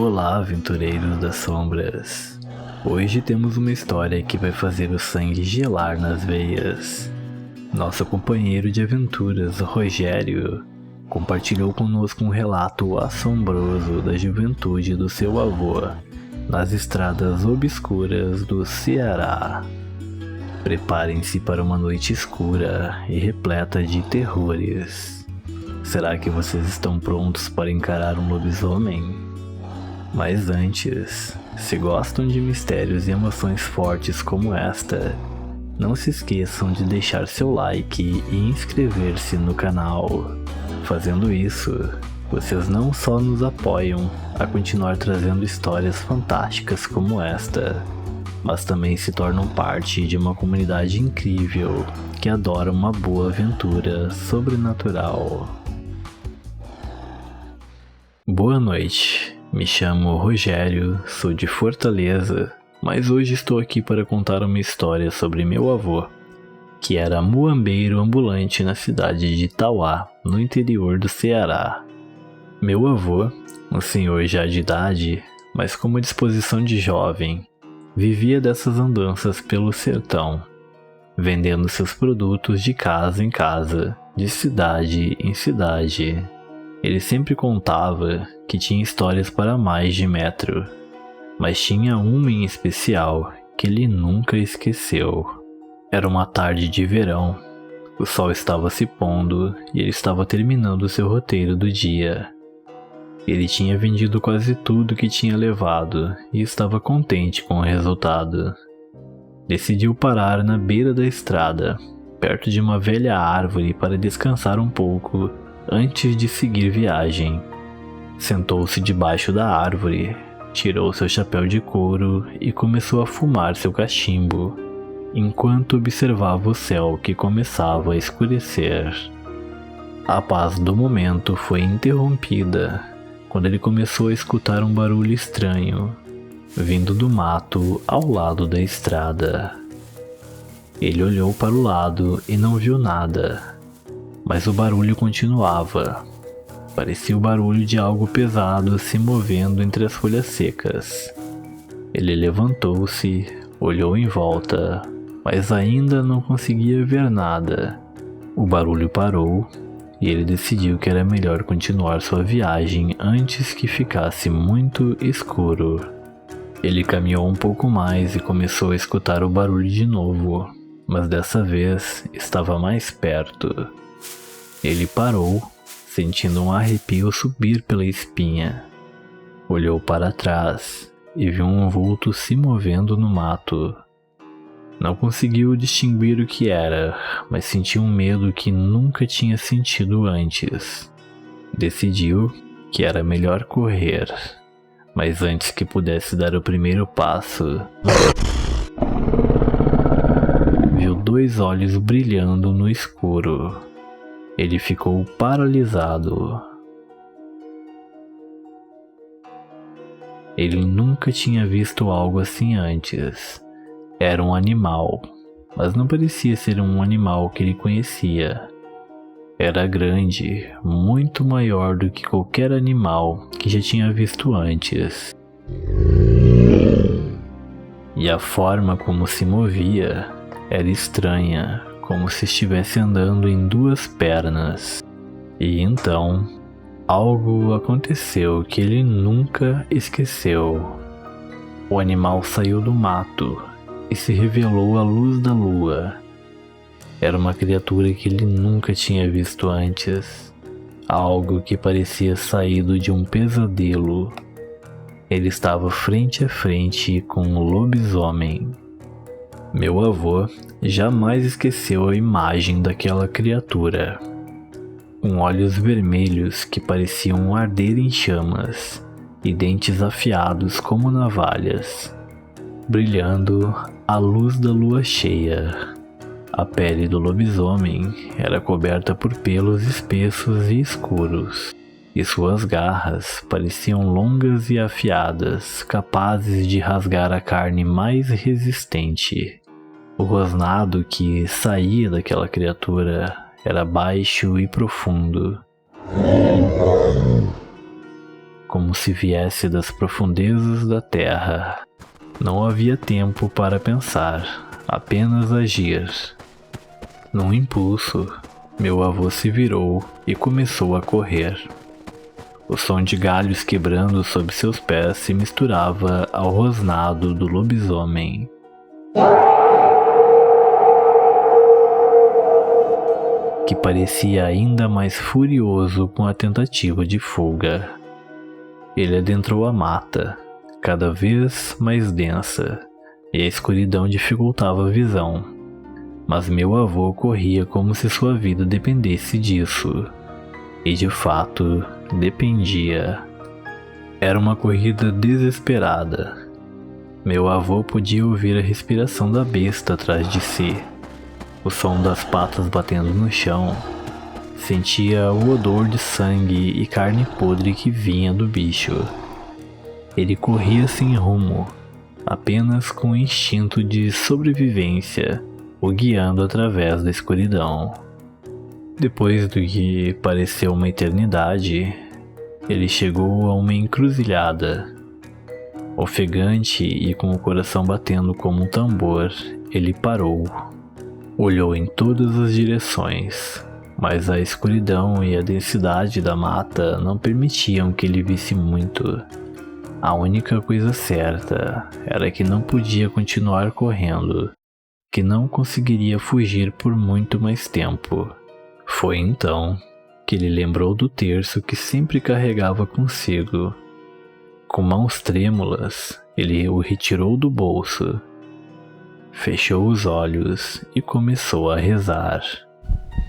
Olá, aventureiros das sombras. Hoje temos uma história que vai fazer o sangue gelar nas veias. Nosso companheiro de aventuras, Rogério, compartilhou conosco um relato assombroso da juventude do seu avô nas estradas obscuras do Ceará. Preparem-se para uma noite escura e repleta de terrores. Será que vocês estão prontos para encarar um lobisomem? Mas antes, se gostam de mistérios e emoções fortes como esta, não se esqueçam de deixar seu like e inscrever-se no canal. Fazendo isso, vocês não só nos apoiam a continuar trazendo histórias fantásticas como esta, mas também se tornam parte de uma comunidade incrível que adora uma boa aventura sobrenatural. Boa noite. Me chamo Rogério, sou de Fortaleza, mas hoje estou aqui para contar uma história sobre meu avô, que era muambeiro ambulante na cidade de Itauá, no interior do Ceará. Meu avô, um senhor já de idade, mas com uma disposição de jovem, vivia dessas andanças pelo sertão, vendendo seus produtos de casa em casa, de cidade em cidade. Ele sempre contava que tinha histórias para mais de metro, mas tinha uma em especial que ele nunca esqueceu. Era uma tarde de verão, o sol estava se pondo e ele estava terminando seu roteiro do dia. Ele tinha vendido quase tudo que tinha levado e estava contente com o resultado. Decidiu parar na beira da estrada, perto de uma velha árvore para descansar um pouco antes de seguir viagem. Sentou-se debaixo da árvore, tirou seu chapéu de couro e começou a fumar seu cachimbo, enquanto observava o céu que começava a escurecer. A paz do momento foi interrompida quando ele começou a escutar um barulho estranho, vindo do mato ao lado da estrada. Ele olhou para o lado e não viu nada. Mas o barulho continuava. Parecia o barulho de algo pesado se movendo entre as folhas secas. Ele levantou-se, olhou em volta, mas ainda não conseguia ver nada. O barulho parou e ele decidiu que era melhor continuar sua viagem antes que ficasse muito escuro. Ele caminhou um pouco mais e começou a escutar o barulho de novo, mas dessa vez estava mais perto. Ele parou, sentindo um arrepio subir pela espinha. Olhou para trás e viu um vulto se movendo no mato. Não conseguiu distinguir o que era, mas sentiu um medo que nunca tinha sentido antes. Decidiu que era melhor correr, mas antes que pudesse dar o primeiro passo, viu dois olhos brilhando no escuro. Ele ficou paralisado. Ele nunca tinha visto algo assim antes. Era um animal, mas não parecia ser um animal que ele conhecia. Era grande, muito maior do que qualquer animal que já tinha visto antes. E a forma como se movia era estranha, como se estivesse andando em duas pernas. E então, algo aconteceu que ele nunca esqueceu. O animal saiu do mato e se revelou à luz da lua. Era uma criatura que ele nunca tinha visto antes. Algo que parecia saído de um pesadelo. Ele estava frente a frente com um lobisomem. Meu avô jamais esqueceu a imagem daquela criatura, com olhos vermelhos que pareciam arder em chamas e dentes afiados como navalhas, brilhando à luz da lua cheia. A pele do lobisomem era coberta por pelos espessos e escuros, e suas garras pareciam longas e afiadas, capazes de rasgar a carne mais resistente. O rosnado que saía daquela criatura era baixo e profundo, como se viesse das profundezas da terra. Não havia tempo para pensar, apenas agir. Num impulso, meu avô se virou e começou a correr. O som de galhos quebrando sob seus pés se misturava ao rosnado do lobisomem. Que parecia ainda mais furioso com a tentativa de fuga. Ele adentrou a mata, cada vez mais densa, e a escuridão dificultava a visão. Mas meu avô corria como se sua vida dependesse disso. E de fato, dependia. Era uma corrida desesperada. Meu avô podia ouvir a respiração da besta atrás de si, o som das patas batendo no chão. Sentia o odor de sangue e carne podre que vinha do bicho. Ele corria sem rumo, apenas com o instinto de sobrevivência, o guiando através da escuridão. Depois do que pareceu uma eternidade, ele chegou a uma encruzilhada. Ofegante e com o coração batendo como um tambor, ele parou. Olhou em todas as direções, mas a escuridão e a densidade da mata não permitiam que ele visse muito. A única coisa certa era que não podia continuar correndo, que não conseguiria fugir por muito mais tempo. Foi então que ele lembrou do terço que sempre carregava consigo. Com mãos trêmulas, ele o retirou do bolso, fechou os olhos e começou a rezar,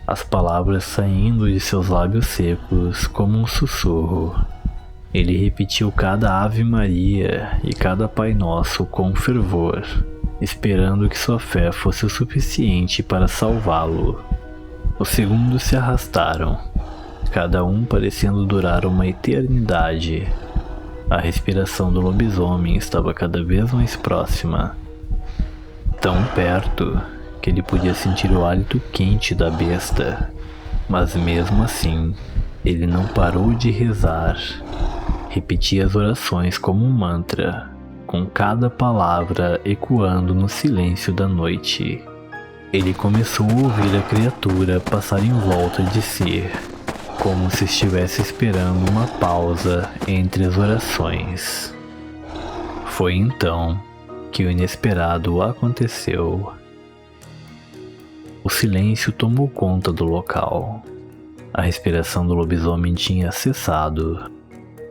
as palavras saindo de seus lábios secos como um sussurro. Ele repetiu cada Ave Maria e cada Pai Nosso com fervor, esperando que sua fé fosse o suficiente para salvá-lo. Os segundos se arrastaram, cada um parecendo durar uma eternidade. A respiração do lobisomem estava cada vez mais próxima, tão perto que ele podia sentir o hálito quente da besta, mas mesmo assim, ele não parou de rezar. Repetia as orações como um mantra, com cada palavra ecoando no silêncio da noite. Ele começou a ouvir a criatura passar em volta de si, como se estivesse esperando uma pausa entre as orações. Foi então que o inesperado aconteceu. O silêncio tomou conta do local. A respiração do lobisomem tinha cessado.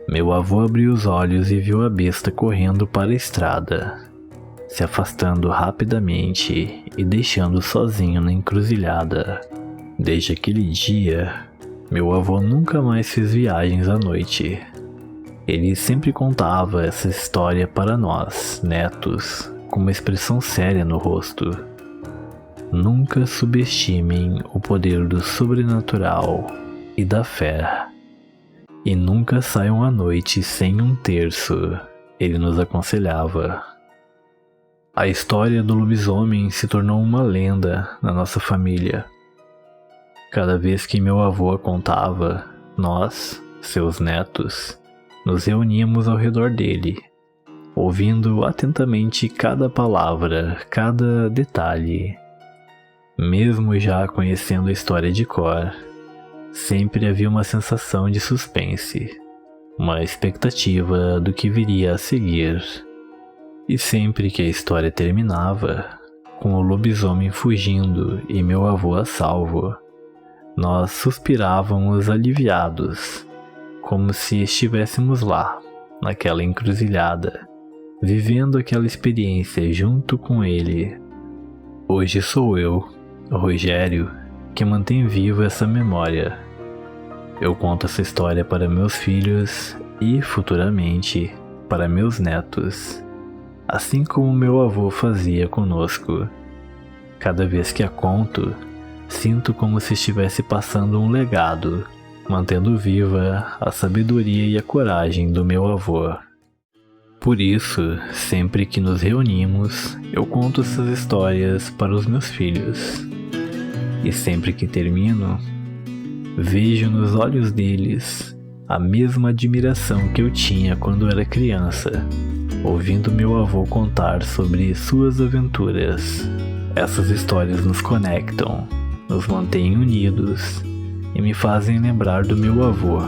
Meu avô abriu os olhos e viu a besta correndo para a estrada, se afastando rapidamente e deixando sozinho na encruzilhada. Desde aquele dia, meu avô nunca mais fez viagens à noite. Ele sempre contava essa história para nós, netos, com uma expressão séria no rosto. Nunca subestimem o poder do sobrenatural e da fé. E nunca saiam à noite sem um terço, ele nos aconselhava. A história do lobisomem se tornou uma lenda na nossa família. Cada vez que meu avô a contava, nós, seus netos, nos reuníamos ao redor dele, ouvindo atentamente cada palavra, cada detalhe. Mesmo já conhecendo a história de cor, sempre havia uma sensação de suspense, uma expectativa do que viria a seguir. E sempre que a história terminava, com o lobisomem fugindo e meu avô a salvo, nós suspirávamos aliviados, como se estivéssemos lá, naquela encruzilhada, vivendo aquela experiência junto com ele. Hoje sou eu, Rogério, que mantém viva essa memória. Eu conto essa história para meus filhos e, futuramente, para meus netos, assim como meu avô fazia conosco. Cada vez que a conto, sinto como se estivesse passando um legado, mantendo viva a sabedoria e a coragem do meu avô. Por isso, sempre que nos reunimos, eu conto essas histórias para os meus filhos. E sempre que termino, vejo nos olhos deles a mesma admiração que eu tinha quando era criança, ouvindo meu avô contar sobre suas aventuras. Essas histórias nos conectam, nos mantêm unidos e me fazem lembrar do meu avô,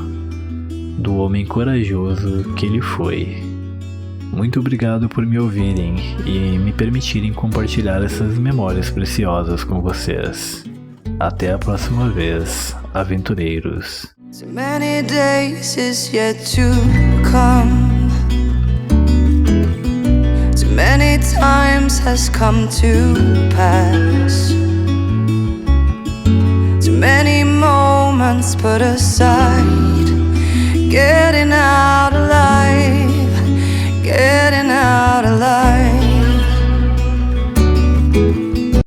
do homem corajoso que ele foi. Muito obrigado por me ouvirem e me permitirem compartilhar essas memórias preciosas com vocês. Até a próxima vez, aventureiros. So many days is yet to come. Too many times has come to pass. Too many moments put aside, getting out